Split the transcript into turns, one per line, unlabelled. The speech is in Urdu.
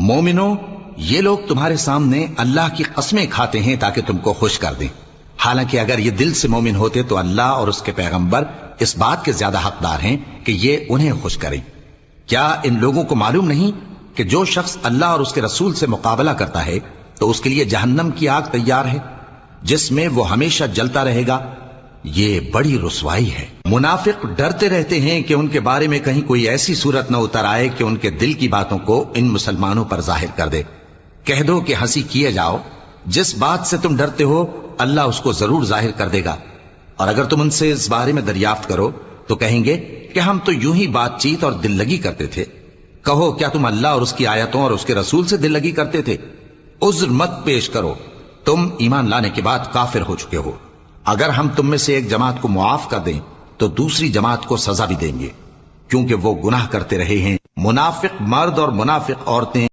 مومنو، یہ لوگ تمہارے سامنے اللہ کی قسمیں کھاتے ہیں تاکہ تم کو خوش کر دیں، حالانکہ اگر یہ دل سے مومن ہوتے تو اللہ اور اس کے پیغمبر اس بات کے زیادہ حقدار ہیں کہ یہ انہیں خوش کریں۔ کیا ان لوگوں کو معلوم نہیں کہ جو شخص اللہ اور اس کے رسول سے مقابلہ کرتا ہے تو اس کے لیے جہنم کی آگ تیار ہے جس میں وہ ہمیشہ جلتا رہے گا؟ یہ بڑی رسوائی ہے۔ منافق ڈرتے رہتے ہیں کہ ان کے بارے میں کہیں کوئی ایسی صورت نہ اتر آئے کہ ان کے دل کی باتوں کو ان مسلمانوں پر ظاہر کر دے۔ کہہ دو کہ ہنسی کیے جاؤ، جس بات سے تم ڈرتے ہو اللہ اس کو ضرور ظاہر کر دے گا، اور اگر تم ان سے اس بارے میں دریافت کرو تو کہیں گے کہ ہم تو یوں ہی بات چیت اور دل لگی کرتے تھے۔ کہو کیا تم اللہ اور اس کی آیتوں اور اس کے رسول سے دل لگی کرتے تھے؟ عذر مت پیش کرو، تم ایمان لانے کے بعد کافر ہو چکے ہو۔ اگر ہم تم میں سے ایک جماعت کو معاف کر دیں تو دوسری جماعت کو سزا بھی دیں گے، کیونکہ وہ گناہ کرتے رہے ہیں۔ منافق مرد اور منافق عورتیں